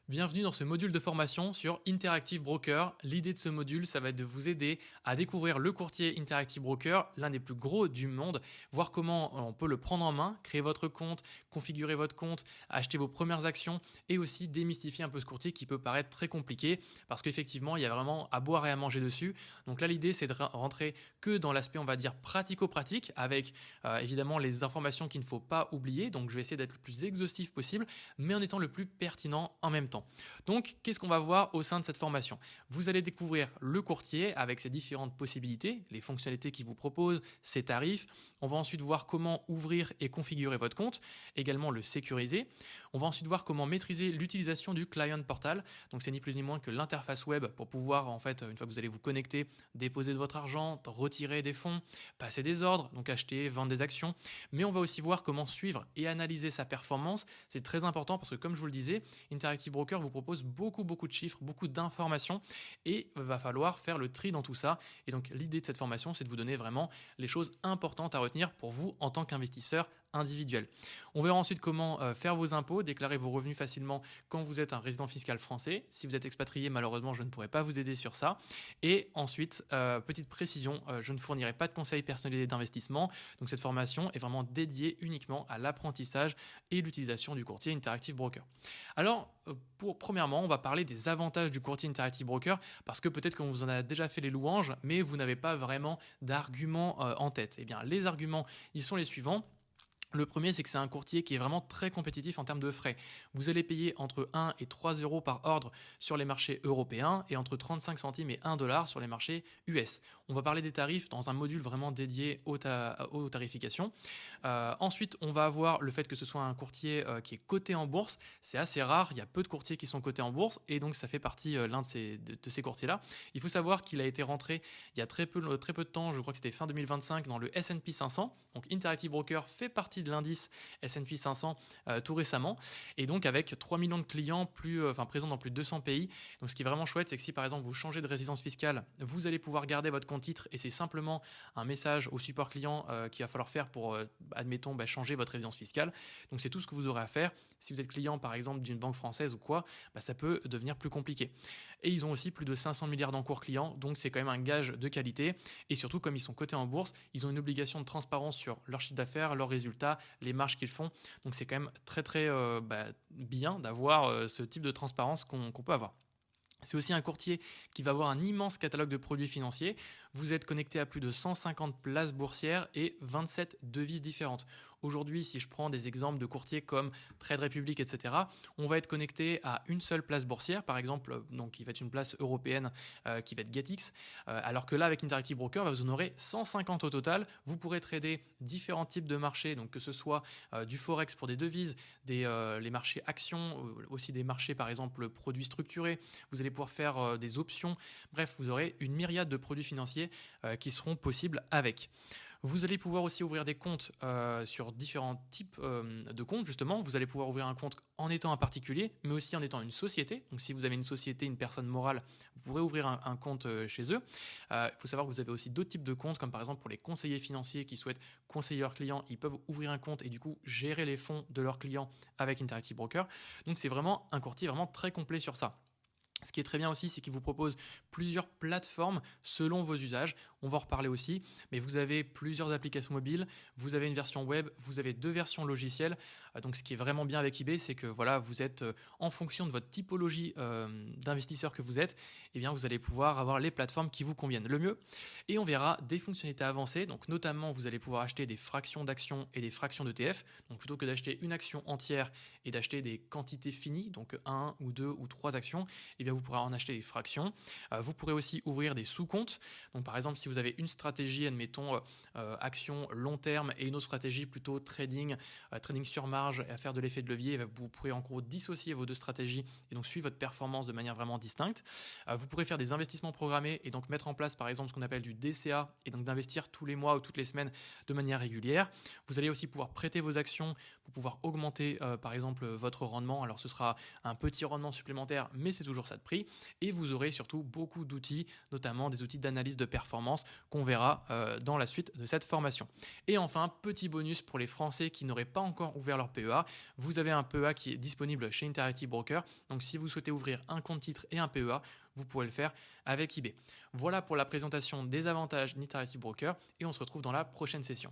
Bienvenue dans ce module de formation sur Interactive Broker. L'idée de ce module, ça va être de vous aider à découvrir le courtier Interactive Broker, l'un des plus gros du monde, voir comment on peut le prendre en main, créer votre compte, configurer votre compte, acheter vos premières actions et aussi démystifier un peu ce courtier qui peut paraître très compliqué parce qu'effectivement, il y a vraiment à boire et à manger dessus. Donc là, l'idée, c'est de rentrer que dans l'aspect, on va dire, pratico-pratique avec évidemment les informations qu'il ne faut pas oublier. Donc je vais essayer d'être le plus exhaustif possible, mais en étant le plus pertinent en même temps. Donc, qu'est-ce qu'on va voir au sein de cette formation? Vous allez découvrir le courtier avec ses différentes possibilités, les fonctionnalités qu'il vous propose, ses tarifs. On va ensuite voir comment ouvrir et configurer votre compte, également le sécuriser. On va ensuite voir comment maîtriser l'utilisation du client portal. Donc, c'est ni plus ni moins que l'interface web pour pouvoir, en fait, une fois que vous allez vous connecter, déposer de votre argent, retirer des fonds, passer des ordres, donc acheter, vendre des actions. Mais on va aussi voir comment suivre et analyser sa performance. C'est très important parce que, comme je vous le disais, Interactive Broker vous propose beaucoup de chiffres, beaucoup d'informations et il va falloir faire le tri dans tout ça. Et donc l'idée de cette formation, c'est de vous donner vraiment les choses importantes à retenir pour vous en tant qu'investisseur individuel. On verra ensuite comment faire vos impôts, déclarer vos revenus facilement quand vous êtes un résident fiscal français. Si vous êtes expatrié, malheureusement, je ne pourrai pas vous aider sur ça. Et ensuite, petite précision, je ne fournirai pas de conseils personnalisés d'investissement. Donc cette formation est vraiment dédiée uniquement à l'apprentissage et l'utilisation du courtier Interactive Broker. Alors, premièrement, on va parler des avantages du courtier Interactive Broker parce que peut-être qu'on vous en a déjà fait les louanges, mais vous n'avez pas vraiment d'arguments en tête. Eh bien, les arguments, ils sont les suivants. Le premier, c'est que c'est un courtier qui est vraiment très compétitif en termes de frais. Vous allez payer entre 1 et 3 euros par ordre sur les marchés européens et entre 35 centimes et 1 dollar sur les marchés US. On va parler des tarifs dans un module vraiment dédié aux tarifications. Ensuite, on va avoir le fait que ce soit un courtier qui est coté en bourse. C'est assez rare, il y a peu de courtiers qui sont cotés en bourse et donc ça fait partie l'un de ces courtiers-là. Il faut savoir qu'il a été rentré il y a très peu de temps, je crois que c'était fin 2025, dans le S&P 500. Donc Interactive Broker fait partie de l'indice S&P 500 tout récemment et donc avec 3 millions de clients présents dans plus de 200 pays. Donc ce qui est vraiment chouette, c'est que si par exemple vous changez de résidence fiscale, vous allez pouvoir garder votre compte titre et c'est simplement un message au support client qu'il va falloir faire pour admettons changer votre résidence fiscale. Donc c'est tout ce que vous aurez à faire. Si vous êtes client par exemple d'une banque française ou quoi, ça peut devenir plus compliqué. Et ils ont aussi plus de 500 milliards d'encours clients, donc c'est quand même un gage de qualité. Et surtout, comme ils sont cotés en bourse, ils ont une obligation de transparence sur leur chiffre d'affaires, leurs résultats, les marges qu'ils font. Donc c'est quand même très bien d'avoir ce type de transparence qu'on peut avoir. C'est aussi un courtier qui va avoir un immense catalogue de produits financiers. Vous êtes connecté à plus de 150 places boursières et 27 devises différentes. Aujourd'hui, si je prends des exemples de courtiers comme Trade Republic, etc., on va être connecté à une seule place boursière, par exemple, donc qui va être une place européenne qui va être GetX, alors que là, avec Interactive Broker, vous en aurez 150 au total. Vous pourrez trader différents types de marchés, donc que ce soit du forex pour des devises, les marchés actions, aussi des marchés, par exemple, produits structurés. Vous allez pouvoir faire des options. Bref, vous aurez une myriade de produits financiers qui seront possibles avec. Vous allez pouvoir aussi ouvrir des comptes sur différents types de comptes, justement. Vous allez pouvoir ouvrir un compte en étant un particulier, mais aussi en étant une société. Donc, si vous avez une société, une personne morale, vous pourrez ouvrir un compte chez eux. Il faut savoir que vous avez aussi d'autres types de comptes, comme par exemple pour les conseillers financiers qui souhaitent conseiller leurs clients, ils peuvent ouvrir un compte et du coup gérer les fonds de leurs clients avec Interactive Broker. Donc, c'est vraiment un courtier vraiment très complet sur ça. Ce qui est très bien aussi, c'est qu'il vous propose plusieurs plateformes selon vos usages. On va en reparler aussi, mais vous avez plusieurs applications mobiles, vous avez une version web, vous avez 2 versions logicielles. Donc ce qui est vraiment bien avec eBay, c'est que voilà, vous êtes en fonction de votre typologie d'investisseur que vous êtes, eh bien vous allez pouvoir avoir les plateformes qui vous conviennent le mieux. Et on verra des fonctionnalités avancées, donc notamment vous allez pouvoir acheter des fractions d'actions et des fractions d'ETF. Donc plutôt que d'acheter une action entière et d'acheter des quantités finies, donc 1 ou 2 ou 3 actions, eh bien vous pourrez en acheter des fractions. Vous pourrez aussi ouvrir des sous-comptes. Donc par exemple, si vous avez une stratégie, admettons action long terme et une autre stratégie plutôt trading sur marge et à faire de l'effet de levier, vous pourrez en gros dissocier vos 2 stratégies et donc suivre votre performance de manière vraiment distincte. Vous pourrez faire des investissements programmés et donc mettre en place par exemple ce qu'on appelle du DCA et donc d'investir tous les mois ou toutes les semaines de manière régulière. Vous allez aussi pouvoir prêter vos actions pour pouvoir augmenter par exemple votre rendement. Alors ce sera un petit rendement supplémentaire, mais c'est toujours ça de prix. Et vous aurez surtout beaucoup d'outils, notamment des outils d'analyse de performance qu'on verra dans la suite de cette formation. Et enfin, petit bonus pour les Français qui n'auraient pas encore ouvert leur PEA, vous avez un PEA qui est disponible chez Interactive Broker. Donc si vous souhaitez ouvrir un compte titre et un PEA, vous pourrez le faire avec eBay. Voilà pour la présentation des avantages d'Interactive Broker et on se retrouve dans la prochaine session.